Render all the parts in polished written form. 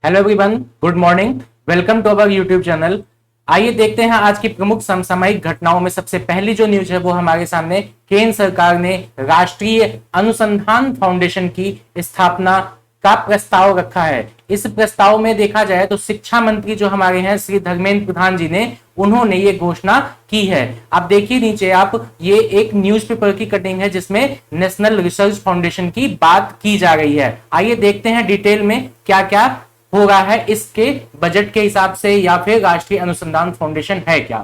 Hello everyone, good morning. Welcome to our YouTube channel. आइए देखते हैं आज की प्रमुख समसामयिक घटनाओं में सबसे पहली जो न्यूज है वो हमारे सामने केंद्र सरकार ने राष्ट्रीय अनुसंधान फाउंडेशन की स्थापना का प्रस्ताव रखा है। इस प्रस्ताव में देखा जाए तो शिक्षा मंत्री जो हमारे हैं श्री धर्मेंद्र प्रधान जी ने उन्होंने ये घोषणा की है। आप देखिए नीचे आप, ये एक न्यूज़पेपर की कटिंग है जिसमें नेशनल रिसर्च फाउंडेशन की बात की जा रही है। आइए देखते हैं डिटेल में क्या क्या हो रहा है इसके बजट के हिसाब से, या फिर राष्ट्रीय अनुसंधान फाउंडेशन है क्या।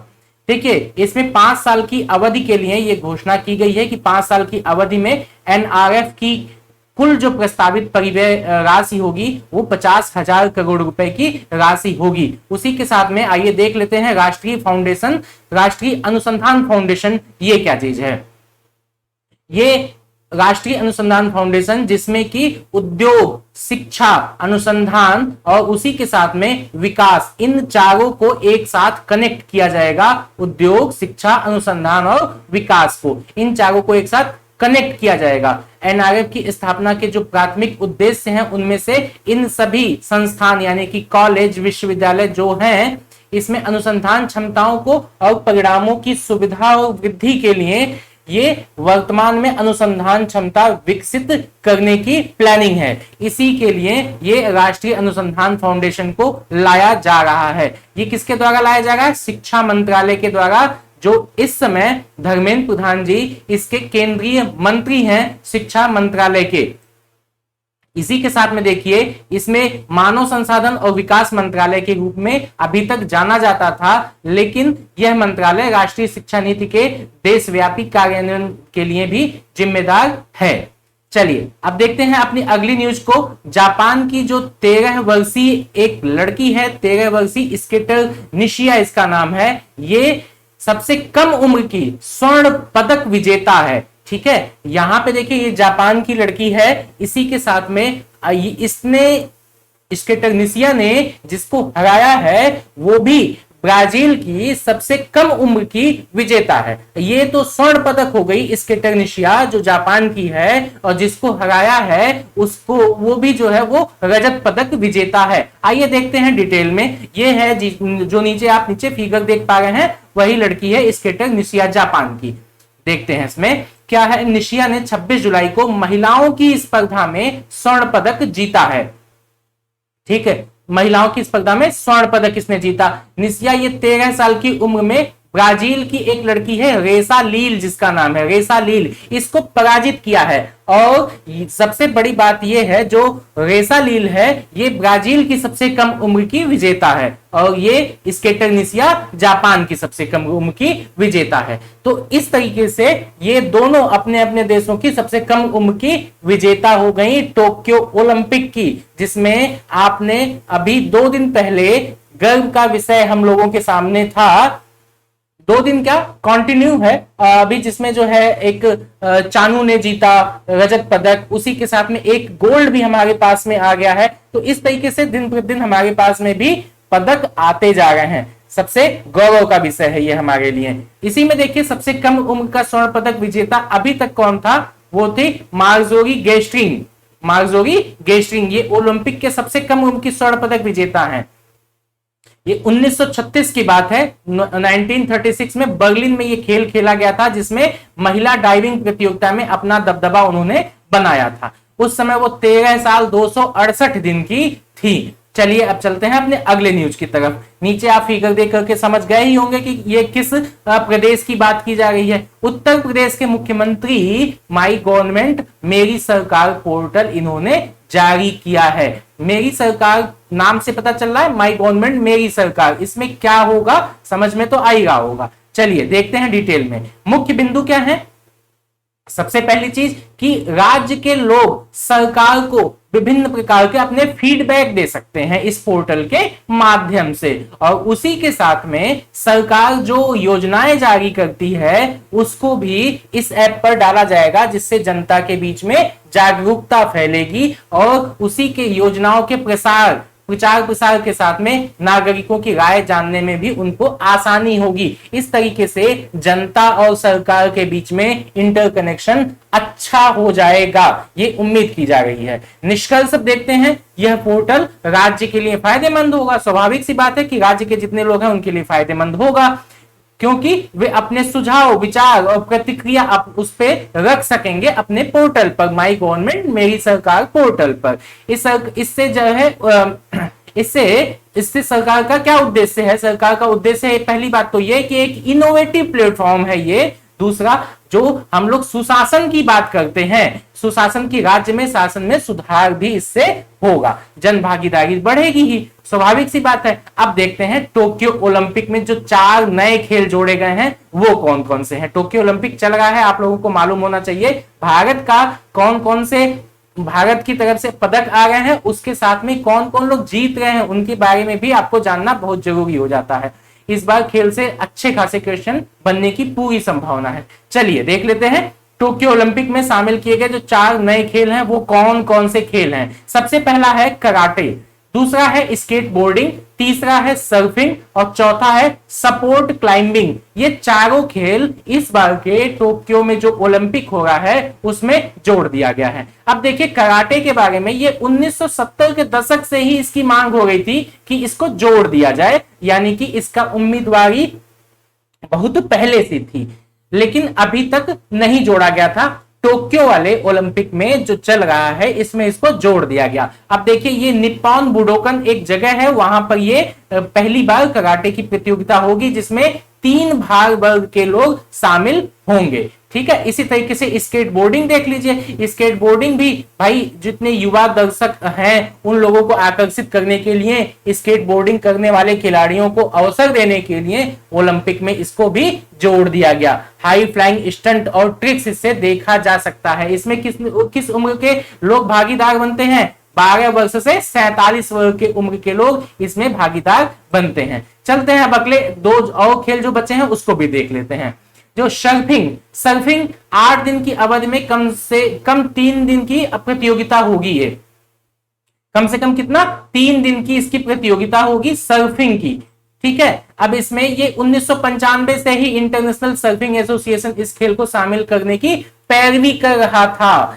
देखिए इसमें 5 साल की अवधि के लिए यह घोषणा की गई है कि 5 साल की अवधि में एनआरएफ की कुल जो प्रस्तावित परिव्यय राशि होगी वो 50,000 करोड़ रुपए की राशि होगी। उसी के साथ में आइए देख लेते हैं राष्ट्रीय अनुसंधान फाउंडेशन ये क्या चीज है। ये राष्ट्रीय अनुसंधान फाउंडेशन जिसमें कि उद्योग, शिक्षा, अनुसंधान और उसी के साथ में विकास, इन चारों को एक साथ कनेक्ट किया जाएगा। उद्योग, शिक्षा, अनुसंधान और विकास को, इन चारों को एक साथ कनेक्ट किया जाएगा। एनआरएफ की स्थापना के जो प्राथमिक उद्देश्य हैं उनमें से इन सभी संस्थान यानी कि कॉलेज, विश्वविद्यालय जो हैं, इसमें अनुसंधान क्षमताओं को और परिणामों की सुविधा और वृद्धि के लिए ये वर्तमान में अनुसंधान क्षमता विकसित करने की प्लानिंग है। इसी के लिए ये राष्ट्रीय अनुसंधान फाउंडेशन को लाया जा रहा है। ये किसके द्वारा लाया जा रहा है? शिक्षा मंत्रालय के द्वारा, जो इस समय धर्मेंद्र प्रधान जी इसके केंद्रीय मंत्री हैं शिक्षा मंत्रालय के। इसी के साथ में देखिए इसमें मानव संसाधन और विकास मंत्रालय के रूप में अभी तक जाना जाता था, लेकिन यह मंत्रालय राष्ट्रीय शिक्षा नीति के देशव्यापी कार्यान्वयन के लिए भी जिम्मेदार है। चलिए अब देखते हैं अपनी अगली न्यूज को। जापान की जो 13 वर्षीय एक लड़की है, 13 वर्षीय स्केटर निशिया इसका नाम है, ये सबसे कम उम्र की स्वर्ण पदक विजेता है। ठीक है, यहां पे देखिए ये जापान की लड़की है। इसी के साथ में इसने स्केटर निशिया ने जिसको हराया है वो भी ब्राजील की सबसे कम उम्र की विजेता है। ये तो स्वर्ण पदक हो गई स्केटर निशिया जो जापान की है, और जिसको हराया है उसको वो भी जो है वो रजत पदक विजेता है। आइए देखते हैं डिटेल में। ये है जो नीचे फिगर देख पा रहे हैं, वही लड़की है स्केटर निशिया जापान की। देखते हैं इसमें क्या है। निशिया ने 26 जुलाई को महिलाओं की स्पर्धा में स्वर्ण पदक जीता है। ठीक है, महिलाओं की स्पर्धा में स्वर्ण पदक इसने जीता। निशिया ये 13 साल की उम्र में ब्राजील की एक लड़की है रेसा लील, जिसका नाम है रेसा लील, इसको पराजित किया है। और सबसे बड़ी बात यह है जो रेसा लील है ये ब्राजील की सबसे कम उम्र की विजेता है, और ये स्केटर निशिया जापान की सबसे कम उम्र की विजेता है। तो इस तरीके से ये दोनों अपने अपने देशों की सबसे कम उम्र की विजेता हो गई टोक्यो ओलंपिक की, जिसमें आपने अभी 2 दिन पहले गर्व का विषय हम लोगों के सामने था। 2 दिन क्या कंटिन्यू है अभी, जिसमें जो है एक चानू ने जीता रजत पदक, उसी के साथ में एक गोल्ड भी हमारे पास में आ गया है। तो इस तरीके से दिन प्रतिदिन हमारे पास में भी पदक आते जा रहे हैं। सबसे गौरव का विषय है ये हमारे लिए। इसी में देखिए सबसे कम उम्र का स्वर्ण पदक विजेता अभी तक कौन था? वो थी मार्जोरी गेस्ट्रिंग। ये ओलंपिक के सबसे कम उम्र की स्वर्ण पदक विजेता है। ये 1936 की बात है। 1936 में बर्लिन में ये खेल खेला गया था, जिसमें महिला डाइविंग प्रतियोगिता में अपना दबदबा उन्होंने बनाया था। उस समय वो 13 साल 268 दिन की थी। चलिए अब चलते हैं अपने अगले न्यूज की तरफ। नीचे आप फिगर देख करके समझ गए ही होंगे कि ये किस प्रदेश की बात की जा रही है। उत्तर प्रदेश के मुख्यमंत्री माई गवर्नमेंट मेरी सरकार पोर्टल इन्होंने जारी किया है। मेरी सरकार नाम से पता चल रहा है, माई गवर्नमेंट मेरी सरकार, इसमें क्या होगा समझ में तो आएगा होगा। चलिए देखते हैं डिटेल में। मुख्य बिंदु क्या है? सबसे पहली चीज कि राज्य के लोग सरकार को विभिन्न प्रकार के अपने फीडबैक दे सकते हैं इस पोर्टल के माध्यम से, और उसी के साथ में सरकार जो योजनाएं जारी करती है उसको भी इस ऐप पर डाला जाएगा, जिससे जनता के बीच में जागरूकता फैलेगी और उसी के योजनाओं के प्रसार प्रचार प्रसार के साथ में नागरिकों की राय जानने में भी उनको आसानी होगी। इस तरीके से जनता और सरकार के बीच में इंटरकनेक्शन अच्छा हो जाएगा, ये उम्मीद की जा रही है। निष्कर्ष अब देखते हैं, यह पोर्टल राज्य के लिए फायदेमंद होगा। स्वाभाविक सी बात है कि राज्य के जितने लोग हैं उनके लिए फायदेमंद होगा, क्योंकि वे अपने सुझाव, विचार और प्रतिक्रिया उस पे रख सकेंगे अपने पोर्टल पर, माई गवर्नमेंट मेरी सरकार पोर्टल पर। इससे जो है इससे सरकार का क्या उद्देश्य है? सरकार का उद्देश्य है, पहली बात तो ये कि एक इनोवेटिव प्लेटफॉर्म है ये। दूसरा, जो हम लोग सुशासन की बात करते हैं, सुशासन की, राज्य में शासन में सुधार भी इससे होगा, जन भागीदारी बढ़ेगी ही, स्वाभाविक सी बात है। अब देखते हैं टोक्यो ओलंपिक में जो 4 नए खेल जोड़े गए हैं वो कौन कौन से हैं। टोक्यो ओलंपिक चल रहा है, आप लोगों को मालूम होना चाहिए भारत का कौन कौन से, भारत की तरफ से पदक आ रहे हैं, उसके साथ में कौन कौन लोग जीत रहे हैं उनके बारे में भी आपको जानना बहुत जरूरी हो जाता है। इस बार खेल से अच्छे खासे क्वेश्चन बनने की पूरी संभावना है। चलिए देख लेते हैं टोक्यो ओलंपिक में शामिल किए गए जो 4 नए खेल हैं वो कौन कौन से खेल हैं। सबसे पहला है कराटे, दूसरा है स्केट बोर्डिंग, तीसरा है सर्फिंग और चौथा है सपोर्ट क्लाइंबिंग। ये चारों खेल इस बार के टोक्यो में जो ओलंपिक हो रहा है उसमें जोड़ दिया गया है। अब देखिए कराटे के बारे में, ये 1970 के दशक से ही इसकी मांग हो गई थी कि इसको जोड़ दिया जाए, यानी कि इसका उम्मीदवारी बहुत पहले से थी, लेकिन अभी तक नहीं जोड़ा गया था। टोक्यो वाले ओलंपिक में जो चल रहा है इसमें इसको जोड़ दिया गया। अब देखिए ये निप्पॉन बुडोकन एक जगह है, वहां पर ये पहली बार कराटे की प्रतियोगिता होगी जिसमें 3 भाग वर्ग के लोग शामिल होंगे। ठीक है, इसी तरीके से स्केट बोर्डिंग देख लीजिए, स्केट बोर्डिंग भी भाई जितने युवा दर्शक हैं उन लोगों को आकर्षित करने के लिए, स्केट बोर्डिंग करने वाले खिलाड़ियों को अवसर देने के लिए ओलंपिक में इसको भी जोड़ दिया गया। हाई फ्लाइंग स्टंट और ट्रिक्स इससे देखा जा सकता है। इसमें किस उम्र के लोग भागीदार बनते हैं? 12 वर्ष से 47 वर्ष के उम्र के लोग इसमें भागीदार बनते हैं। चलते हैं अब अगले 2 और खेल जो बचे हैं उसको भी देख लेते हैं। जो सर्फिंग 8 दिन की अवधि में कम से कम 3 दिन की प्रतियोगिता होगी। ये कम से कम कितना? 3 दिन की इसकी प्रतियोगिता होगी सर्फिंग की। ठीक है, अब इसमें ये 1995 से ही इंटरनेशनल सर्फिंग एसोसिएशन इस खेल को शामिल करने की पैरवी कर रहा था।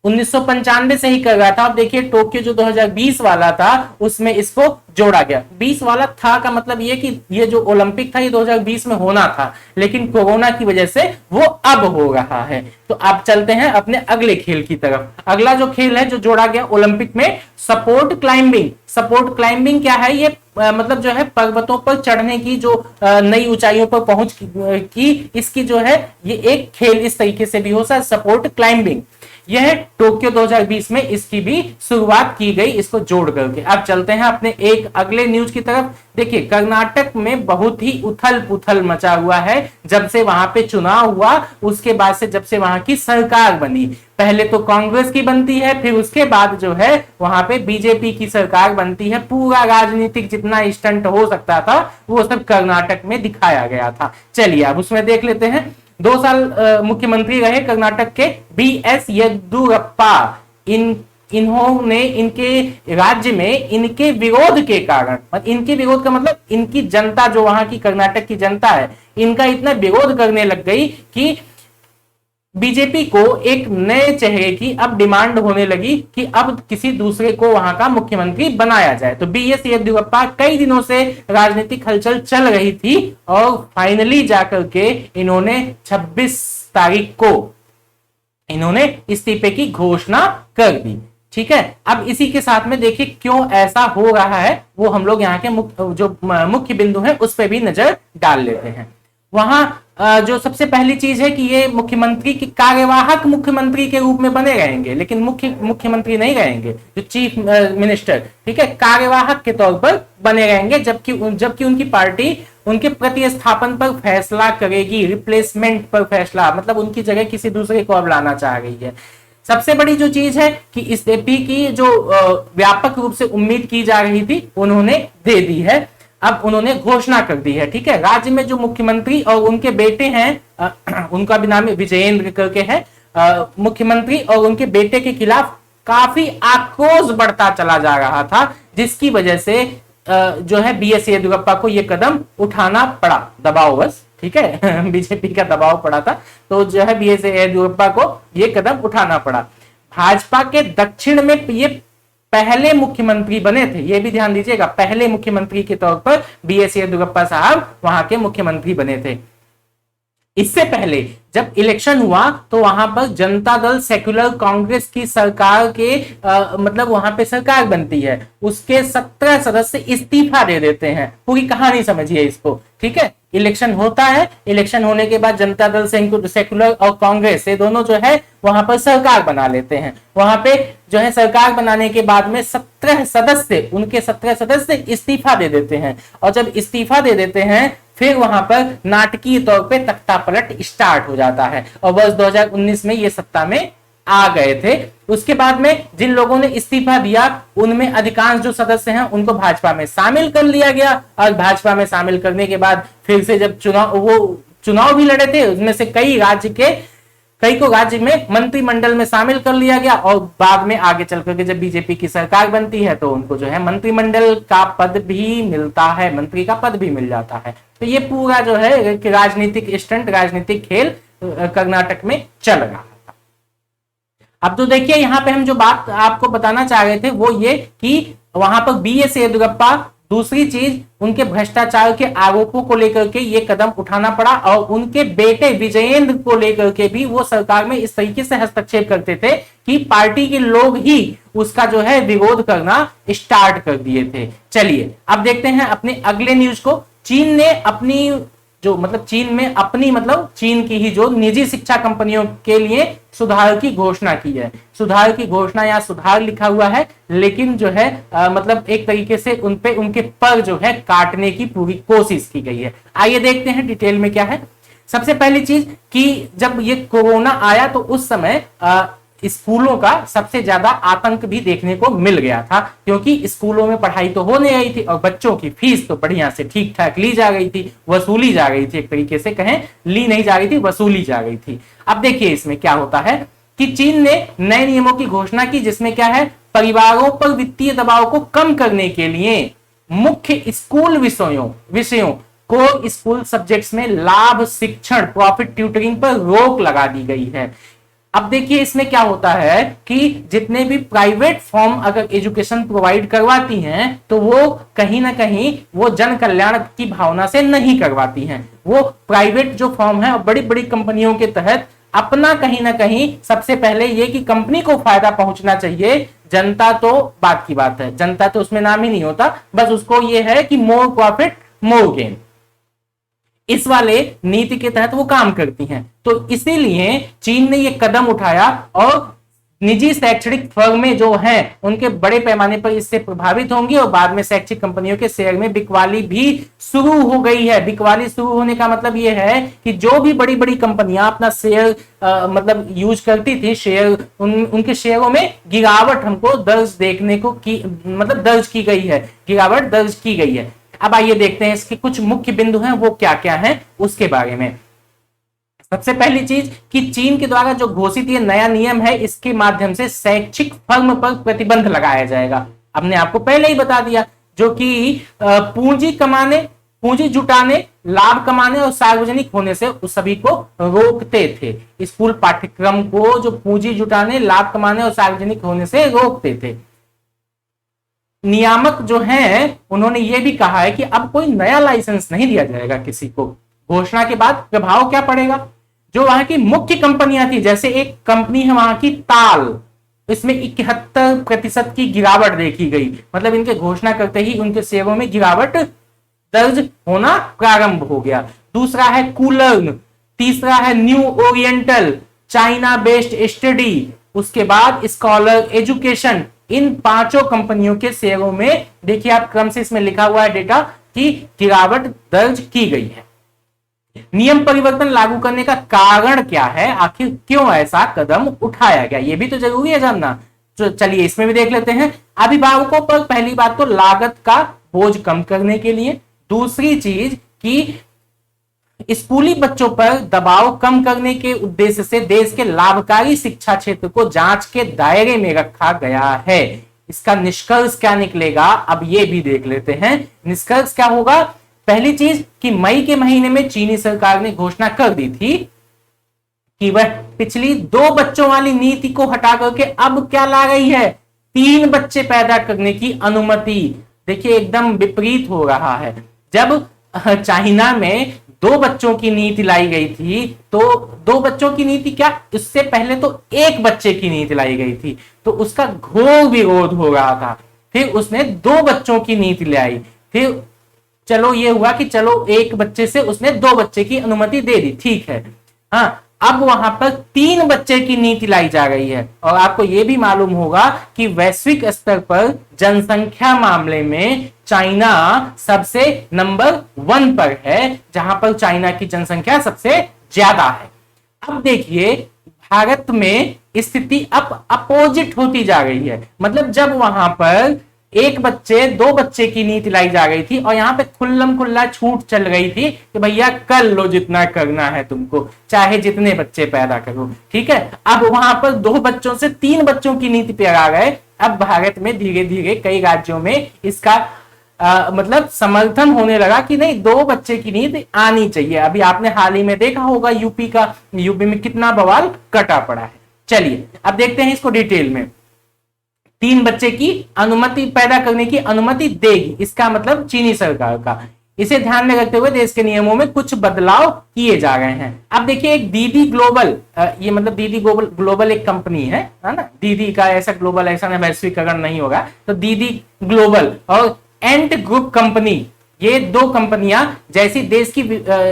1995 से ही कर रहा था। अब देखिए टोक्यो जो 2020 वाला था उसमें इसको जोड़ा गया। 20 वाला था का मतलब ये कि ये जो ओलंपिक था ये 2020 में होना था, लेकिन कोरोना की वजह से वो अब हो रहा है। तो आप चलते हैं अपने अगले खेल की तरफ। अगला जो खेल है जो जोड़ा गया ओलंपिक में, सपोर्ट क्लाइंबिंग। सपोर्ट क्लाइंबिंग क्या है? ये मतलब जो है पर्वतों पर चढ़ने की, जो नई ऊंचाइयों पर पहुंच की इसकी जो है ये एक खेल इस तरीके से भी हो सकता है, सपोर्ट क्लाइंबिंग। यह टोक्यो 2020 में इसकी भी शुरुआत की गई, इसको जोड़ करके। अब चलते हैं अपने एक अगले न्यूज की तरफ। देखिए कर्नाटक में बहुत ही उथल पुथल मचा हुआ है जब से वहां पे चुनाव हुआ, उसके बाद से जब से वहां की सरकार बनी। पहले तो कांग्रेस की बनती है, फिर उसके बाद जो है वहां पे बीजेपी की सरकार बनती है। पूरा राजनीतिक जितना स्टंट हो सकता था वो सब कर्नाटक में दिखाया गया था। चलिए अब उसमें देख लेते हैं। 2 साल मुख्यमंत्री रहे कर्नाटक के BS येदियुरप्पा। इन्होंने इनके राज्य में इनके विरोध के कारण, इनके विरोध का मतलब इनकी जनता, जो वहां की कर्नाटक की जनता है, इनका इतना विरोध करने लग गई कि बीजेपी को एक नए चेहरे की अब डिमांड होने लगी कि अब किसी दूसरे को वहां का मुख्यमंत्री बनाया जाए। तो BS येदियुरप्पा, कई दिनों से राजनीतिक हलचल चल रही थी और फाइनली जाकर के इन्होंने 26 तारीख को इन्होंने इस्तीफे की घोषणा कर दी। ठीक है, अब इसी के साथ में देखिए क्यों ऐसा हो रहा है वो हम लोग यहाँ के जो मुख्य बिंदु है उस पर भी नजर डाल लेते हैं। वहां जो सबसे पहली चीज है कि ये मुख्यमंत्री की कार्यवाहक मुख्यमंत्री के रूप में बने रहेंगे, लेकिन मुख्यमंत्री नहीं रहेंगे, जो चीफ मिनिस्टर, ठीक है, कार्यवाहक के तौर पर बने रहेंगे। जबकि उनकी पार्टी उनके प्रतिस्थापन पर फैसला करेगी, रिप्लेसमेंट पर फैसला, मतलब उनकी जगह किसी दूसरे को अब लाना चाह रही है। सबसे बड़ी जो चीज है कि इस्तीफे की जो व्यापक रूप से उम्मीद की जा रही थी उन्होंने दे दी है, अब उन्होंने घोषणा कर दी है। ठीक है, राज्य में जो मुख्यमंत्री और उनके बेटे हैं, उनका भी नाम विजयेंद्र करके है, मुख्यमंत्री और उनके बेटे के खिलाफ काफी आक्रोश बढ़ता चला जा रहा था, जिसकी वजह से जो है बीएस येदियुरप्पा को यह कदम उठाना पड़ा, दबाववश, ठीक है बीजेपी का दबाव पड़ा था, तो जो है बीएस येदियुरप्पा को यह कदम उठाना पड़ा। भाजपा के दक्षिण में ये पहले मुख्यमंत्री बने थे, ये भी ध्यान दीजिएगा, पहले मुख्यमंत्री के तौर पर बीएस येदियुरप्पा साहब वहां के मुख्यमंत्री बने थे। इससे पहले जब इलेक्शन हुआ तो वहां पर जनता दल सेक्युलर कांग्रेस की सरकार के मतलब वहां पे सरकार बनती है, उसके 17 सदस्य इस्तीफा दे देते हैं। पूरी कहानी समझिए इसको, ठीक है। इलेक्शन होता है, इलेक्शन होने के बाद जनता दल सेक्युलर और कांग्रेस से दोनों जो है वहां पर सरकार बना लेते हैं। वहां पे जो है सरकार बनाने के बाद में 17 सदस्य, उनके 17 सदस्य इस्तीफा दे देते हैं, और जब इस्तीफा दे देते हैं फिर वहां पर नाटकीय तौर पे तख्ता पलट स्टार्ट हो जाता है, और वर्ष 2019 में ये सत्ता में आ गए थे। उसके बाद में जिन लोगों ने इस्तीफा दिया उनमें अधिकांश जो सदस्य हैं उनको भाजपा में शामिल कर लिया गया, और भाजपा में शामिल करने के बाद फिर से जब चुनाव भी लड़े थे, उसमें से कई को राज्य में मंत्रिमंडल में शामिल कर लिया गया, और बाद में आगे चल करके जब बीजेपी की सरकार बनती है तो उनको जो है मंत्रिमंडल का पद भी मिलता है, मंत्री का पद भी मिल जाता है। तो ये पूरा जो है राजनीतिक स्टंट, राजनीतिक खेल कर्नाटक में चल रहा था। अब तो देखिए यहाँ पे हम जो बात आपको बताना चाह रहे थे वो ये कि वहां पर बीएस येदियुरप्पा, दूसरी चीज उनके भ्रष्टाचार के आरोपों को लेकर के ये कदम उठाना पड़ा, और उनके बेटे विजयेंद्र को लेकर के भी वो सरकार में इस तरीके से हस्तक्षेप करते थे कि पार्टी के लोग ही उसका जो है विरोध करना स्टार्ट कर दिए थे। चलिए अब देखते हैं अपने अगले न्यूज को। चीन ने अपनी जो चीन की ही जो निजी शिक्षा कंपनियों के लिए सुधार की घोषणा की है। सुधार की घोषणा, यहाँ सुधार लिखा हुआ है लेकिन जो है मतलब एक तरीके से उनके पर जो है काटने की पूरी कोशिश की गई है। आइए देखते हैं डिटेल में क्या है। सबसे पहली चीज कि जब ये कोरोना आया तो उस समय स्कूलों का सबसे ज्यादा आतंक भी देखने को मिल गया था, क्योंकि स्कूलों में पढ़ाई तो होने आई थी और बच्चों की फीस तो बढ़िया से ठीक ठाक ली जा गई थी, वसूली जा गई थी, एक तरीके से कहें ली नहीं जा रही थी, वसूली जा गई थी। अब देखिए इसमें क्या होता है कि चीन ने नए नियमों की घोषणा की, जिसमें क्या है, परिवारों पर वित्तीय दबाव को कम करने के लिए मुख्य स्कूल विषयों को स्कूल सब्जेक्ट्स में लाभ शिक्षण, प्रॉफिट ट्यूटरिंग पर रोक लगा दी गई है। अब देखिए इसमें क्या होता है कि जितने भी प्राइवेट फॉर्म अगर एजुकेशन प्रोवाइड करवाती हैं तो वो कहीं ना कहीं वो जन कल्याण की भावना से नहीं करवाती हैं। वो प्राइवेट जो फॉर्म है और बड़ी बड़ी कंपनियों के तहत अपना कहीं ना कहीं सबसे पहले ये कि कंपनी को फायदा पहुंचना चाहिए, जनता तो बात की बात है, जनता तो उसमें नाम ही नहीं होता, बस उसको ये है कि मोर प्रॉफिट मोर गेन, इस वाले नीति के तहत वो काम करती हैं। तो इसीलिए चीन ने ये कदम उठाया और निजी शैक्षणिक फर्में जो हैं उनके बड़े पैमाने पर इससे प्रभावित होंगी, और बाद में शैक्षिक कंपनियों के शेयर में बिकवाली भी शुरू हो गई है। बिकवाली शुरू होने का मतलब ये है कि जो भी बड़ी बड़ी कंपनियां अपना शेयर मतलब यूज करती थी, शेयर उनके शेयरों में गिरावट हमको दर्ज देखने को दर्ज की गई है, गिरावट दर्ज की गई है। अब आइए देखते हैं इसके कुछ मुख्य बिंदु हैं वो क्या क्या हैं उसके बारे में। सबसे पहली चीज कि चीन के द्वारा जो घोषित ये नया नियम है, इसके माध्यम से शैक्षिक फर्म पर प्रतिबंध लगाया जाएगा। हमने आपको पहले ही बता दिया, जो कि पूंजी जुटाने, लाभ कमाने और सार्वजनिक होने से उस सभी को रोकते थे। स्कूल पाठ्यक्रम को जो पूंजी जुटाने, लाभ कमाने और सार्वजनिक होने से रोकते थे। नियामक जो हैं उन्होंने ये भी कहा है कि अब कोई नया लाइसेंस नहीं दिया जाएगा किसी को। घोषणा के बाद प्रभाव क्या पड़ेगा, जो वहां की मुख्य कंपनियां थी, जैसे एक कंपनी है वहां की ताल, इसमें 71% की गिरावट देखी गई। मतलब इनके घोषणा करते ही उनके शेयरों में गिरावट दर्ज होना प्रारंभ हो गया। दूसरा है कूलर्न, तीसरा है new oriental, China based study, उसके बाद स्कॉलर एजुकेशन। इन पांचों कंपनियों के शेयरों में देखिए आप क्रम से इसमें लिखा हुआ है डेटा की गिरावट दर्ज की गई है। नियम परिवर्तन लागू करने का कारण क्या है, आखिर क्यों ऐसा कदम उठाया गया, ये भी तो जरूरी है जानना। तो चलिए इसमें भी देख लेते हैं। अभिभावकों पर पहली बात तो लागत का बोझ कम करने के लिए, दूसरी चीज कि स्कूली बच्चों पर दबाव कम करने के उद्देश्य से देश के लाभकारी शिक्षा क्षेत्र को जांच के दायरे में रखा गया है। इसका निष्कर्ष क्या निकलेगा, अब ये भी देख लेते हैं। निष्कर्ष क्या होगा? पहली चीज कि मई के महीने में चीनी सरकार ने घोषणा कर दी थी कि वह पिछली 2 बच्चों वाली नीति को हटा करके अब क्या ला रही है, 3 बच्चे पैदा करने की अनुमति। देखिए एकदम विपरीत हो रहा है। जब चाइना में 2 बच्चों की नीति लाई गई थी, तो 2 बच्चों की नीति क्या, इससे पहले तो 1 बच्चे की नीति लाई गई थी, तो उसका घोर विरोध हो रहा था। फिर उसने 2 बच्चों की नीति ले आई। फिर चलो ये हुआ कि चलो 1 बच्चे से उसने 2 बच्चे की अनुमति दे दी, ठीक है। हाँ, अब वहां पर 3 बच्चे की नीति लाई जा रही है। और आपको यह भी मालूम होगा कि वैश्विक स्तर पर जनसंख्या मामले में चाइना सबसे नंबर 1 पर है, जहां पर चाइना की जनसंख्या सबसे ज्यादा है। अब देखिए भारत में स्थिति अब अपोजिट होती जा रही है। मतलब जब वहां पर 1 बच्चे 2 बच्चे की नीति लाई जा रही थी और यहां पे खुल्लम खुल्ला छूट चल रही थी कि भैया कर लो जितना करना है तुमको, चाहे जितने बच्चे पैदा करो, ठीक है। अब वहां पर 2 बच्चों से 3 बच्चों की नीति पे आ गए। अब भारत में धीरे धीरे कई राज्यों में इसका मतलब समर्थन होने लगा कि नहीं, 2 बच्चे की नीति आनी चाहिए। अभी आपने हाल ही में देखा होगा यूपी में कितना बवाल कटा पड़ा है। चलिए अब देखते हैं इसको डिटेल में। 3 बच्चे की अनुमति, पैदा करने की अनुमति देगी, इसका मतलब चीनी सरकार का। इसे ध्यान में रखते हुए देश के नियमों में कुछ बदलाव किए जा रहे हैं। अब देखिए एक दीदी ग्लोबल, ये मतलब दीदी ग्लोबल एक कंपनी है ना। दीदी का ऐसा ग्लोबल ऐसा ना वैश्वीकरण नहीं होगा, तो दीदी ग्लोबल और एंट ग्रुप कंपनी, ये 2 कंपनियां जैसी देश की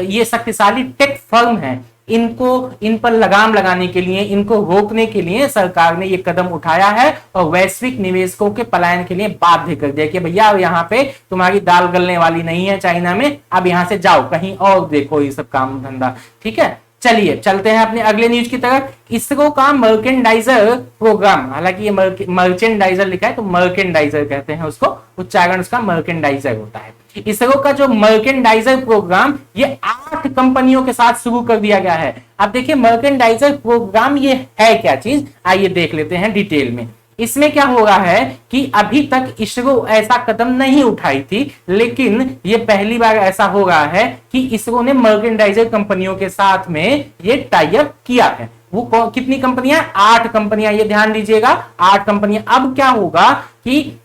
ये शक्तिशाली टेक फर्म है, इन पर लगाम लगाने के लिए, इनको रोकने के लिए सरकार ने ये कदम उठाया है और वैश्विक निवेशकों के पलायन के लिए बाध्य कर दिया कि भैया यहाँ पे तुम्हारी दाल गलने वाली नहीं है चाइना में, अब यहां से जाओ कहीं और देखो ये सब काम धंधा, ठीक है। चलिए चलते हैं अपने अगले न्यूज की तरफ। इसरो का मर्केंडाइजर प्रोग्राम, हालांकि ये मर्चेंडाइजर लिखा है तो मर्केंडाइजर कहते हैं उसको, उच्चारण उसका मर्केंडाइजर होता है। इसरो का जो मर्केंडाइजर प्रोग्राम ये 8 कंपनियों के साथ शुरू कर दिया गया है। अब देखिए मर्केंडाइजर प्रोग्राम ये है क्या चीज, आइए देख लेते हैं डिटेल में। इसमें क्या हो रहा है कि अभी तक इसरो ऐसा कदम नहीं उठाई थी, लेकिन ये पहली बार ऐसा हो रहा है कि इसरो ने मर्केंडाइजर कंपनियों के साथ में ये टाई अप किया है। वो कितनी कंपनियां, 8 कंपनियां, ये ध्यान दीजिएगा 8 कंपनियां। अब क्या होगा कि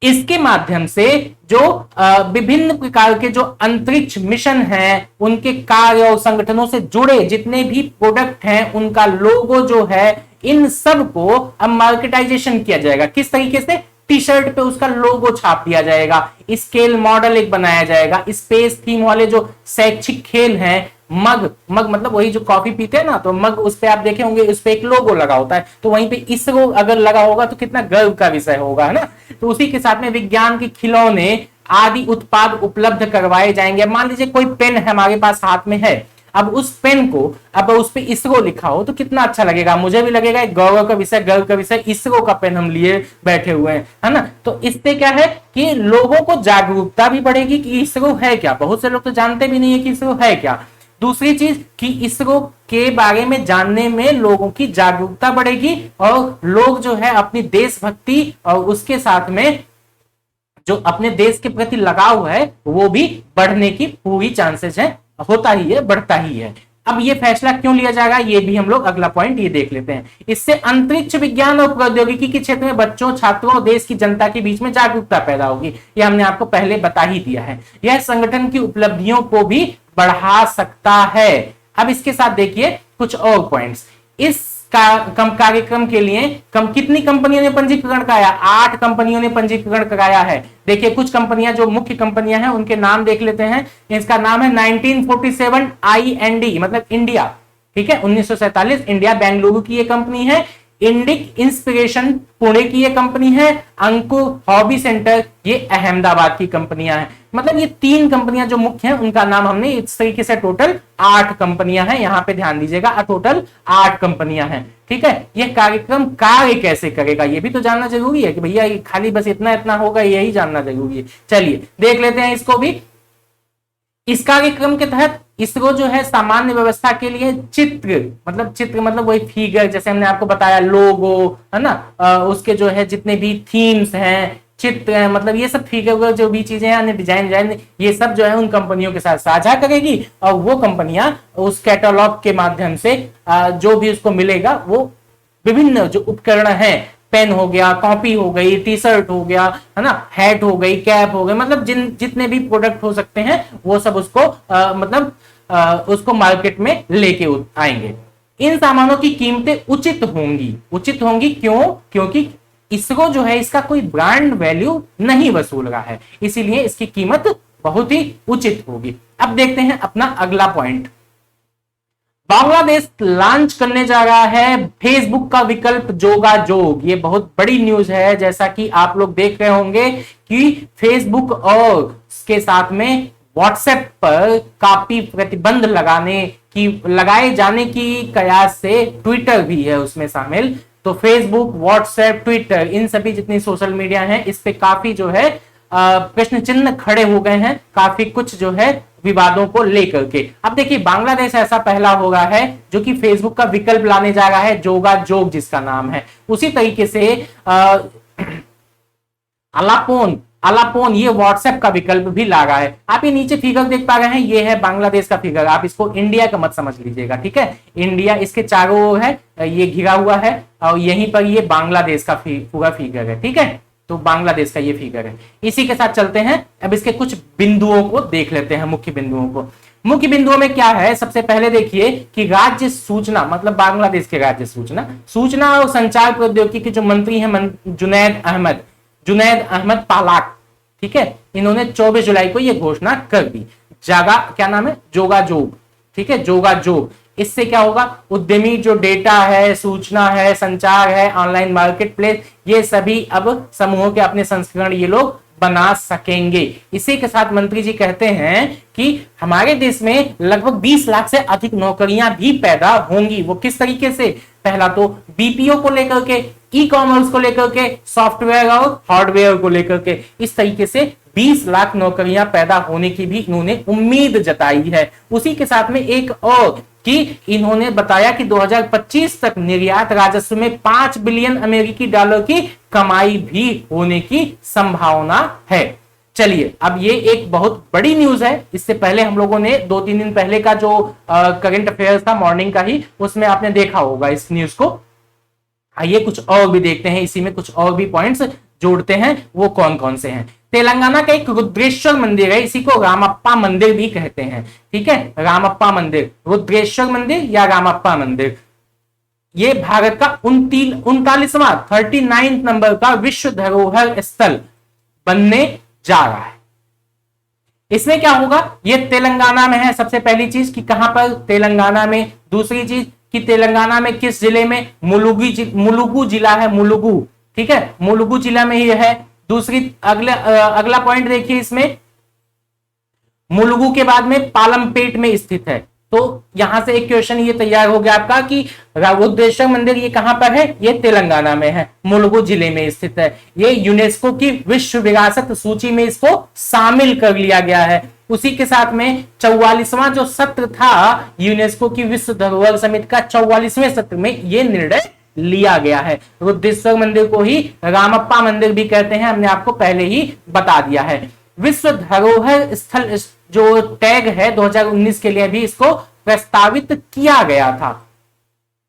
इसके माध्यम से जो विभिन्न प्रकार के जो अंतरिक्ष मिशन हैं, उनके कार्य और संगठनों से जुड़े जितने भी प्रोडक्ट हैं, उनका लोगो जो है, इन सब को अब मार्केटाइजेशन किया जाएगा। किस तरीके से, टी शर्ट पे उसका लोगो छाप दिया जाएगा, स्केल मॉडल एक बनाया जाएगा, स्पेस थीम वाले जो शैक्षिक खेल हैं, मग मतलब वही जो कॉफी पीते हैं ना, तो मग उस पे आप देखे होंगे उस पे एक लोगो लगा होता है, तो वहीं पे इसरो अगर लगा होगा तो कितना गर्व का विषय होगा, है ना। तो उसी के साथ में विज्ञान के खिलौने आदि उत्पाद उपलब्ध करवाए जाएंगे। मान लीजिए कोई पेन है हमारे पास हाथ में है, अब उस पेन को अब उस पे इसरो लिखा हो तो कितना अच्छा लगेगा, मुझे भी लगेगा एक गौरव का विषय, गर्व का विषय, इसरो का पेन हम लिए बैठे हुए हैं, है ना। तो इससे क्या है कि लोगों को जागरूकता भी बढ़ेगी कि इसरो है क्या। बहुत से लोग तो जानते भी नहीं है कि इसरो है क्या। दूसरी चीज कि इसरो के बारे में जानने में लोगों की जागरूकता बढ़ेगी और लोग जो है अपनी देशभक्ति और उसके साथ में जो अपने देश के प्रति लगाव है वो भी बढ़ने की पूरी चांसेस है, होता ही है, बढ़ता ही है। अब ये फैसला क्यों लिया जाएगा, ये भी हम लोग अगला पॉइंट ये देख लेते हैं। इससे अंतरिक्ष विज्ञान और प्रौद्योगिकी के क्षेत्र में बच्चों, छात्रों और देश की जनता के बीच में जागरूकता पैदा होगी। ये हमने आपको पहले बता ही दिया है। यह संगठन की उपलब्धियों को भी बढ़ा सकता है। अब इसके साथ देखिए कुछ और पॉइंट्स। इस कार्यक्रम के लिए कितनी कंपनियों ने पंजीकरण कराया, 8 कंपनियों ने पंजीकरण कराया है। देखिए कुछ कंपनियां जो मुख्य कंपनियां हैं उनके नाम देख लेते हैं। इसका नाम है 1947 IND, मतलब इंडिया, ठीक है, 1947 इंडिया, बेंगलुरु की ये कंपनी है। इंडिक इंस्पिरेशन पुणे की ये कंपनी है। अंकुर हॉबी सेंटर ये अहमदाबाद की कंपनियां हैं। मतलब ये 3 कंपनियां जो मुख्य हैं उनका नाम हमने इस तरीके से, टोटल 8 कंपनियां हैं, यहां पे ध्यान दीजिएगा, टोटल 8 कंपनियां हैं, ठीक है। ये कार्यक्रम कार्य कैसे करेगा ये भी तो जानना जरूरी है कि भैया ये खाली बस इतना इतना होगा, यही जानना जरूरी है। चलिए देख लेते हैं इसको भी। इस कार्यक्रम के तहत इसरो जो है सामान्य व्यवस्था के लिए चित्र मतलब वही फिगर, जैसे हमने आपको बताया लोगो है ना, उसके जो है जितने भी थीम्स हैं, चित्र हैं, मतलब ये सब फिगर जो भी चीजें हैं, अन्य डिजाइन ये सब जो है उन कंपनियों के साथ साझा करेगी और वो कंपनियां उस कैटलॉग के माध्यम से जो भी उसको मिलेगा वो विभिन्न जो उपकरण हैं, पेन हो गया, कॉपी हो गई, टी शर्ट हो गया है ना, हैट हो गई, कैप हो गई, मतलब जितने भी प्रोडक्ट हो सकते हैं वो सब उसको उसको मार्केट में लेके आएंगे। इन सामानों की कीमतें उचित होंगी क्यों? क्योंकि इसरो जो है इसका कोई ब्रांड वैल्यू नहीं वसूल रहा है, इसीलिए इसकी कीमत बहुत ही उचित होगी। अब देखते हैं अपना अगला पॉइंट। बांग्लादेश लॉन्च करने जा रहा है फेसबुक का विकल्प जोगाजोग। ये बहुत बड़ी न्यूज है, जैसा कि आप लोग देख रहे होंगे कि फेसबुक और के साथ में व्हाट्सएप पर काफी प्रतिबंध लगाए जाने की कयास से ट्विटर भी है उसमें शामिल। तो फेसबुक, व्हाट्सएप, ट्विटर, इन सभी जितनी सोशल मीडिया हैं इस पे काफी जो है प्रश्न चिन्ह खड़े हो गए हैं, काफी कुछ जो है विवादों को लेकर के। अब देखिए बांग्लादेश ऐसा पहला होगा है जो कि फेसबुक का विकल्प लाने जा रहा है, जोगाजोग जिसका नाम है। उसी तरीके से अलापोन ये व्हाट्सएप का विकल्प भी ला रहा है। आप ये नीचे फिगर देख पा रहे हैं, ये है बांग्लादेश का फिगर। आप इसको इंडिया का मत समझ लीजिएगा, ठीक है। इंडिया इसके चारों ओर है, ये घिरा हुआ है और यहीं पर ये बांग्लादेश का पूरा फिगर है, ठीक है। तो बांग्लादेश का ये फिगर है। इसी के साथ चलते हैं, अब इसके कुछ बिंदुओं को देख लेते हैं, मुख्य बिंदुओं को। मुख्य बिंदुओं में क्या है, सबसे पहले देखिए कि राज्य सूचना मतलब बांग्लादेश के राज्य सूचना और संचार प्रौद्योगिकी के जो मंत्री हैं जुनैद अहमद पालाक, ठीक है, इन्होंने 24 जुलाई को यह घोषणा कर दी। क्या नाम है, जोगाजोग, ठीक है, जोगाजोग। इससे क्या होगा, उद्यमी जो डेटा है, सूचना है, संचार है, ऑनलाइन मार्केट प्लेस, ये सभी अब समूहों के अपने संस्करण ये लोग बना सकेंगे। इसी के साथ मंत्री जी कहते हैं कि हमारे देश में लगभग 20 लाख से अधिक नौकरियां भी पैदा होंगी। वो किस तरीके से, पहला तो बीपीओ को लेकर के, ई कॉमर्स को लेकर के, सॉफ्टवेयर और हार्डवेयर को लेकर के, इस तरीके से 20 लाख नौकरियां पैदा होने की भी इन्होंने उम्मीद जताई है। उसी के साथ में एक और कि इन्होंने बताया कि 2025 तक निर्यात राजस्व में 5 बिलियन अमेरिकी डॉलर की कमाई भी होने की संभावना है। चलिए, अब ये एक बहुत बड़ी न्यूज है। इससे पहले हम लोगों ने 2-3 दिन पहले का जो करंट अफेयर्स था मॉर्निंग का ही, उसमें आपने देखा होगा इस न्यूज को। आइए कुछ और भी देखते हैं, इसी में कुछ और भी पॉइंट्स जोड़ते हैं, वो कौन कौन से हैं। तेलंगाना का एक रुद्रेश्वर मंदिर है, इसी को रामप्पा मंदिर भी कहते हैं, ठीक है, रामप्पा मंदिर, रुद्रेश्वर मंदिर या रामप्पा मंदिर। ये भारत का 39वां नंबर का विश्व धरोहर स्थल बनने जा रहा है। इसमें क्या होगा, ये तेलंगाना में है, सबसे पहली चीज कि कहां पर, तेलंगाना में। दूसरी चीज कि तेलंगाना में किस जिले में, मुलुगु जिला है, मुलुगु, ठीक है, मुलुगु जिला में ही है। दूसरी अगला पॉइंट देखिए, इसमें मुलुगु के बाद में पालमपेट में स्थित है। तो यहां से एक क्वेश्चन ये तैयार हो गया आपका कि रुद्रेश्वर मंदिर ये कहां पर है, ये तेलंगाना में है, मुलुगु जिले में स्थित है। ये यूनेस्को की विश्व विरासत सूची में इसको शामिल कर लिया गया है। उसी के साथ में 44वां जो सत्र था यूनेस्को की विश्व धरोहर समिति का, 44वें सत्र में यह निर्णय लिया गया है। रुद्रेश्वर मंदिर को ही रामप्पा मंदिर भी कहते हैं, हमने आपको पहले ही बता दिया है। विश्व धरोहर स्थल जो टैग है 2019 के लिए भी इसको प्रस्तावित किया गया था।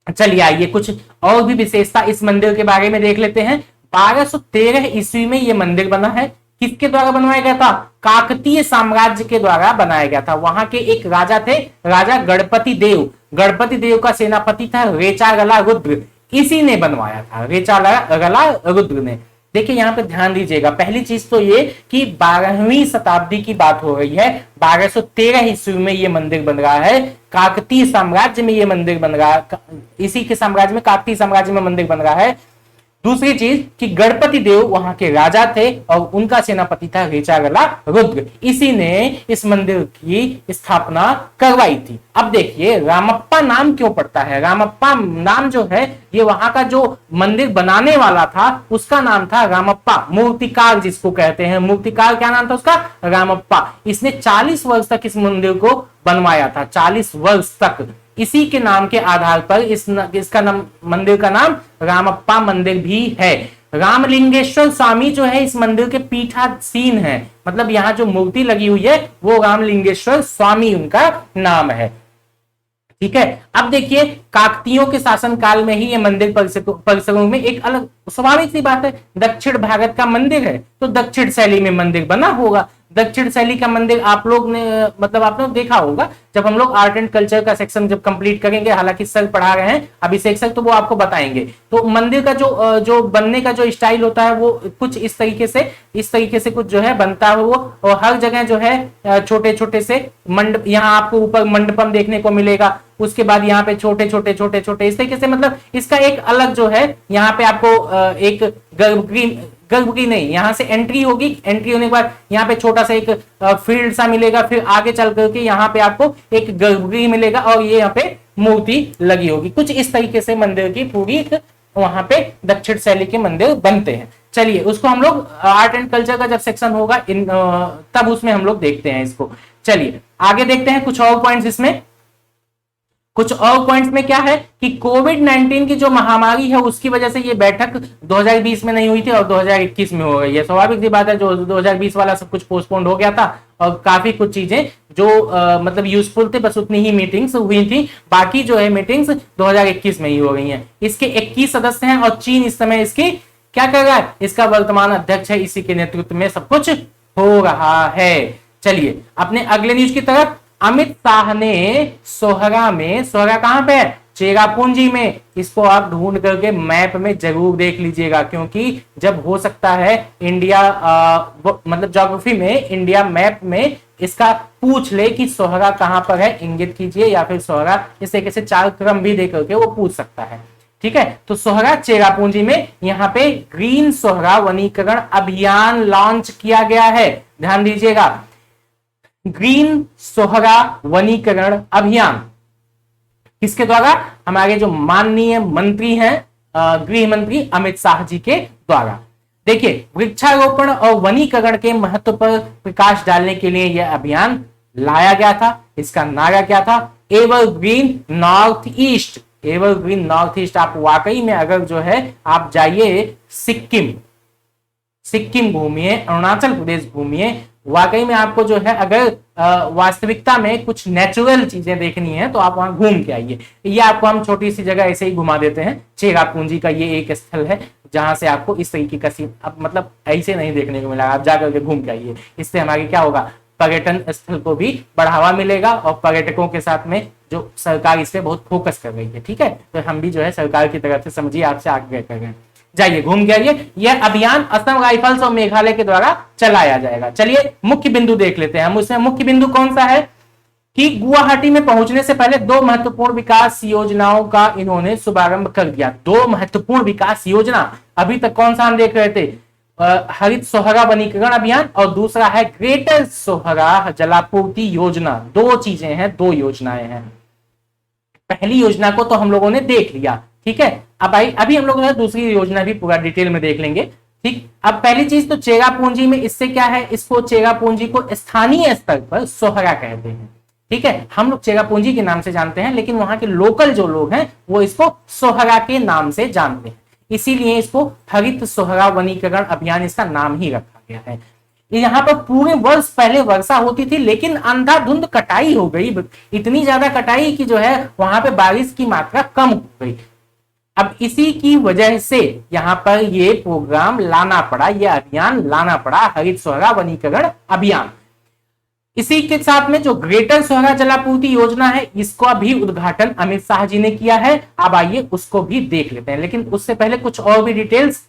चलिए आइए कुछ और भी विशेषता इस मंदिर के बारे में देख लेते हैं। 1213 ईस्वी में यह मंदिर बना है। किसके द्वारा बनवाया गया था, काकतीय साम्राज्य के द्वारा बनाया गया था। वहां के एक राजा थे, राजा गणपति देव का सेनापति था रेचागला रुद्र, इसी ने बनवाया था, रेचागला रुद्र ने। देखिए यहां पे ध्यान दीजिएगा, पहली चीज तो ये कि 12वीं शताब्दी की बात हो रही है, 1213 ईस्वी में ये मंदिर बन रहा है, काकतीय साम्राज्य में ये मंदिर बन रहा है, इसी के साम्राज्य में, काकतीय साम्राज्य में मंदिर बन रहा है। दूसरी चीज कि गणपति देव वहां के राजा थे और उनका सेनापति था रेचागला रुद्र, इसी ने इस मंदिर की स्थापना करवाई थी। अब देखिए रामप्पा नाम क्यों पड़ता है, रामप्पा नाम जो है ये वहां का जो मंदिर बनाने वाला था उसका नाम था रामप्पा, मूर्तिकार जिसको कहते हैं, मूर्तिकार क्या नाम था उसका, रामप्पा। इसने 40 वर्ष तक इस मंदिर को बनवाया था, 40 वर्ष तक। इसी के नाम के आधार पर इसका नाम, मंदिर का नाम रामप्पा मंदिर भी है। रामलिंगेश्वर स्वामी जो है इस मंदिर के पीठासीन है, मतलब यहाँ जो मूर्ति लगी हुई है वो रामलिंगेश्वर स्वामी उनका नाम है। ठीक है, अब देखिए काकतीयों के शासन काल में ही ये मंदिर परिसरों में एक अलग, स्वाभाविक सी बात है, दक्षिण भारत का मंदिर है तो दक्षिण शैली में मंदिर बना होगा। दक्षिण शैली का मंदिर आप लोग ने, मतलब आप लोग देखा होगा जब हम लोग आर्ट एंड कल्चर का सेक्शन जब कंप्लीट करेंगे, हालांकि सर पढ़ा रहे हैं अभिषेक सर, तो वो आपको बताएंगे। तो मंदिर का जो बनने का जो स्टाइल होता है वो कुछ इस तरीके से कुछ जो है बनता है वो, और हर जगह जो है छोटे छोटे से मंडप, यहाँ आपको ऊपर मंडपम देखने को मिलेगा, उसके बाद यहाँ पे छोटे छोटे इस तरीके से, मतलब इसका एक अलग जो है यहाँ पे आपको एक गर्भगृह नहीं, यहाँ से एंट्री होगी, एंट्री होने के बाद यहाँ पे छोटा सा एक फील्ड सा मिलेगा, फिर आगे चल करके यहाँ पे आपको एक गर्भगृह मिलेगा और ये यहाँ पे मूर्ति लगी होगी। कुछ इस तरीके से मंदिर की पूरी वहां पे दक्षिण शैली के मंदिर बनते हैं। चलिए उसको हम लोग आर्ट एंड कल्चर का जब सेक्शन होगा तब उसमें हम लोग देखते हैं इसको। चलिए आगे देखते हैं कुछ और पॉइंट्स इसमें। कुछ और पॉइंट्स में क्या है कि कोविड-19 की जो महामारी है उसकी वजह से ये बैठक 2020 में नहीं हुई थी और 2021 में हो गई है। स्वाभाविक सी बात है, जो 2020 वाला सब कुछ पोस्टपोन्ड हो गया था और काफी कुछ चीजें जो मतलब यूजफुल थे बस उतनी ही मीटिंग्स हुई थी, बाकी जो है मीटिंग्स 2021 में ही हो गई हैं। इसके 21 सदस्य हैं और चीन इस समय इसकी क्या कर रहा है, इसका वर्तमान अध्यक्ष है, इसी के नेतृत्व में सब कुछ हो रहा है। चलिए अपने अगले न्यूज की तरफ। अमित शाह ने सोहरा कहां पे है, चेरापूंजी में। इसको आप ढूंढ करके मैप में जरूर देख लीजिएगा, क्योंकि जब हो सकता है इंडिया मतलब ज्योग्राफी में इंडिया मैप में इसका पूछ ले कि सोहरा कहां पर है, इंगित कीजिए, या फिर सोहरा इस तरीके से 4 क्रम भी दे करके वो पूछ सकता है। ठीक है, तो सोहरा चेरापूंजी में यहाँ पे ग्रीन सोहरा वनीकरण अभियान लॉन्च किया गया है। ध्यान दीजिएगा, ग्रीन सोहरा वनीकरण अभियान किसके द्वारा, हमारे जो माननीय मंत्री हैं गृह मंत्री अमित शाह जी के द्वारा। देखिए वृक्षारोपण और वनीकरण के महत्व पर प्रकाश डालने के लिए यह अभियान लाया गया था। इसका नारा क्या था, evergreen north east. Evergreen north east. आप वाकई में अगर जो है आप जाइए सिक्किम घूमिए, अरुणाचल प्रदेश घूमिए, वाकई में आपको जो है अगर वास्तविकता में कुछ नेचुरल चीजें देखनी है तो आप वहां घूम के आइए। ये आपको हम छोटी सी जगह ऐसे ही घुमा देते हैं। चेरापूंजी का ये एक स्थल है जहां से आपको इस तरीके का सीन अब मतलब ऐसे नहीं देखने को मिला। आप जाकर के घूम के आइए, इससे हमारी क्या होगा, पर्यटन स्थल को भी बढ़ावा मिलेगा और पर्यटकों के साथ में जो सरकार इस पे बहुत फोकस कर रही है। ठीक है, तो हम भी जो है सरकार की तरफ से समझिए आपसे आग्रह कर रहे हैं, जाइए घूम के आइए। यह अभियान असम राइफल्स और मेघालय के द्वारा चलाया जाएगा। चलिए मुख्य बिंदु देख लेते हैं हम। उसमें मुख्य बिंदु कौन सा है कि गुवाहाटी में पहुंचने से पहले 2 महत्वपूर्ण विकास योजनाओं का इन्होंने शुभारंभ कर दिया। 2 महत्वपूर्ण विकास योजना, अभी तक कौन सा हम देख रहे थे, हरित सोहरा वनीकरण अभियान, और दूसरा है ग्रेटर सोहरा जलापूर्ति योजना। 2 चीजें हैं, 2 योजनाएं हैं। पहली योजना को तो हम लोगों ने देख लिया, ठीक है। अब अभी हम लोग दूसरी योजना भी पूरा डिटेल में देख लेंगे। ठीक, अब पहली चीज तो चेरापूंजी में इससे क्या है, इसको चेरापूंजी को स्थानीय स्तर पर सोहरा कहते हैं। ठीक है, हम लोग चेरापूंजी के नाम से जानते हैं, लेकिन वहां के लोकल जो लोग हैं वो इसको सोहरा के नाम से जानते हैं, इसीलिए इसको हरित सोहरा वनीकरण अभियान इसका नाम ही रखा गया है। यहाँ पर पूरे वर्ष पहले वर्षा होती थी, लेकिन अंधाधुंध कटाई हो गई, इतनी ज्यादा कटाई कि जो है वहां पे बारिश की मात्रा कम हो गई। अब इसी की वजह से यहाँ पर ये प्रोग्राम लाना पड़ा, ये अभियान लाना पड़ा, हरित सोहरा वनीकरण अभियान। इसी के साथ में जो ग्रेटर सोहरा जलापूर्ति योजना है, इसका भी उद्घाटन अमित शाह जी ने किया है। अब आइए उसको भी देख लेते हैं, लेकिन उससे पहले कुछ और भी डिटेल्स,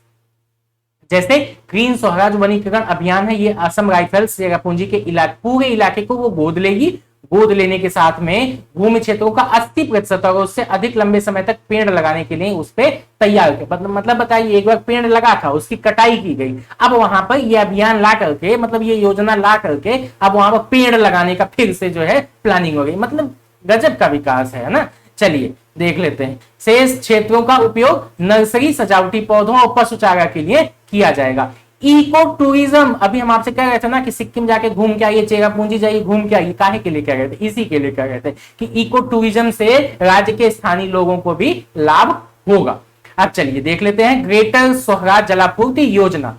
जैसे ग्रीन सोहरा जो वनीकरण अभियान है, ये असम राइफल्स चेरापूंजी के पूरे इलाके को वो गोद लेगी। गोद लेने के साथ में भूमि क्षेत्रों का 80% और उससे अधिक लंबे समय तक पेड़ लगाने के लिए उस पे तैयार किया। मतलब बताइए, एक बार पेड़ लगा था, उसकी कटाई की गई, अब वहां पर ये अभियान ला करके, मतलब ये योजना ला करके अब वहां पर पेड़ लगाने का फिर से जो है प्लानिंग हो गई। मतलब गजब का विकास है ना। चलिए देख लेते हैं। शेष क्षेत्रों का उपयोग नर्सरी, सजावटी पौधों और पशु चारा के लिए किया जाएगा। इको टूरिज्म, अभी हम आपसे कह रहे थे ना कि सिक्किम जाके घूम के आइए, चेरापूंजी जाइए घूम के आइए, काहे के लिए कह रहे थे? इसी के लिए कह रहे थे कि इको टूरिज्म से राज्य के स्थानीय लोगों को भी लाभ होगा। अब चलिए देख लेते हैं ग्रेटर सोहरा जलापूर्ति योजना।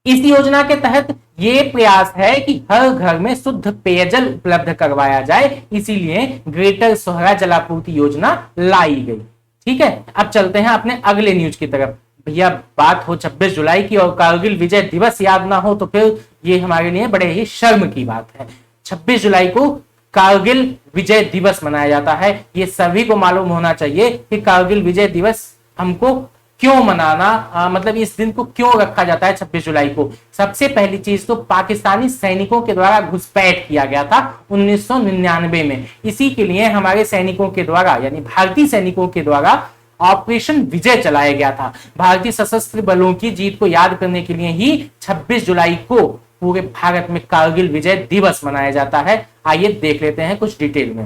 इस योजना के तहत यह प्रयास है कि हर घर में शुद्ध पेयजल उपलब्ध करवाया जाए, इसीलिए ग्रेटर सोहरा जलापूर्ति योजना लाई गई। ठीक है, अब चलते हैं अपने अगले न्यूज की तरफ। भैया बात हो 26 जुलाई की और कारगिल विजय दिवस याद ना हो तो फिर ये हमारे लिए बड़े ही शर्म की बात है। 26 जुलाई को कारगिल विजय दिवस मनाया जाता है। ये सभी को मालूम होना चाहिए कि कारगिल विजय दिवस हमको क्यों मनाना, मतलब इस दिन को क्यों रखा जाता है 26 जुलाई को। सबसे पहली चीज तो पाकिस्तानी सैनिकों के द्वारा घुसपैठ किया गया था 1999 में। इसी के लिए हमारे सैनिकों के द्वारा, यानी भारतीय सैनिकों के द्वारा ऑपरेशन विजय चलाया गया था। भारतीय सशस्त्र बलों की जीत को याद करने के लिए ही 26 जुलाई को पूरे भारत में कारगिल विजय दिवस मनाया जाता है। आइए देख लेते हैं कुछ डिटेल में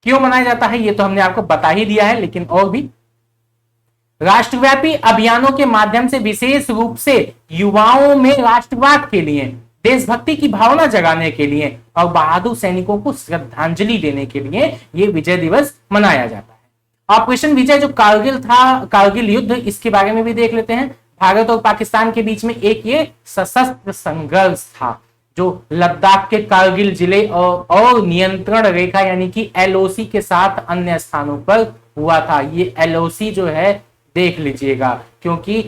क्यों मनाया जाता है। ये तो हमने आपको बता ही दिया है, लेकिन और भी राष्ट्रव्यापी अभियानों के माध्यम से विशेष रूप से युवाओं में राष्ट्रवाद के लिए, देशभक्ति की भावना जगाने के लिए और बहादुर सैनिकों को श्रद्धांजलि देने के लिए यह विजय दिवस मनाया जाता है। ऑपरेशन विजय जो कारगिल था, कारगिल युद्ध, इसके बारे में भी देख लेते हैं। भारत और पाकिस्तान के बीच में एक ये सशस्त्र संघर्ष था जो लद्दाख के कारगिल जिले और नियंत्रण रेखा यानी कि एलओसी के साथ अन्य स्थानों पर हुआ था। ये एलओसी जो है देख लीजिएगा, क्योंकि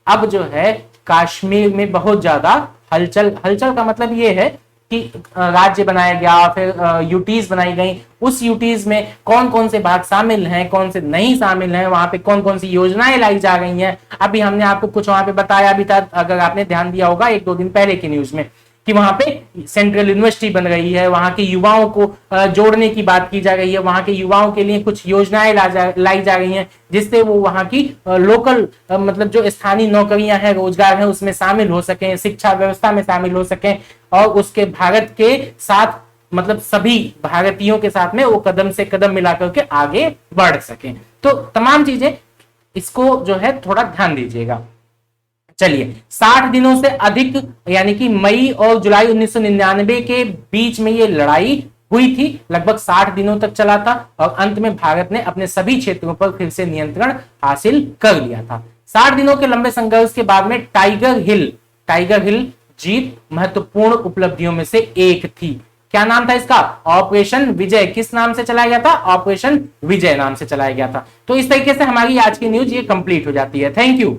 अब जो है कश्मीर में बहुत ज्यादा हलचल का मतलब ये है कि राज्य बनाया गया, फिर यूटीज बनाई गई। उस यूटीज में कौन कौन से भाग शामिल हैं, कौन से नहीं शामिल हैं, वहां पे कौन कौन सी योजनाएं लाई जा रही हैं, अभी हमने आपको कुछ वहां पे बताया भी था, अगर आपने ध्यान दिया होगा 1-2 दिन पहले की न्यूज में, कि वहां पे सेंट्रल यूनिवर्सिटी बन रही है, वहां के युवाओं को जोड़ने की बात की जा रही है, वहां के युवाओं के लिए कुछ योजनाएं लाई जा रही हैं जिससे वो वहां की लोकल मतलब जो स्थानीय नौकरियां हैं, रोजगार है, उसमें शामिल हो सकें, शिक्षा व्यवस्था में शामिल हो सकें और उसके भारत के साथ, मतलब सभी भारतीयों के साथ में वो कदम से कदम मिलाकर के आगे बढ़ सकें। तो तमाम चीजें, इसको जो है थोड़ा ध्यान दीजिएगा। चलिए 60 दिनों से अधिक, यानी कि मई और जुलाई 1999 के बीच में ये लड़ाई हुई थी। लगभग 60 दिनों तक चला था और अंत में भारत ने अपने सभी क्षेत्रों पर फिर से नियंत्रण हासिल कर लिया था। 60 दिनों के लंबे संघर्ष के बाद में टाइगर हिल जीत महत्वपूर्ण उपलब्धियों में से एक थी। क्या नाम था इसका? ऑपरेशन विजय। किस नाम से चलाया गया था? ऑपरेशन विजय नाम से चलाया गया था। तो इस तरीके से हमारी आज की न्यूज ये कंप्लीट हो जाती है। Thank you.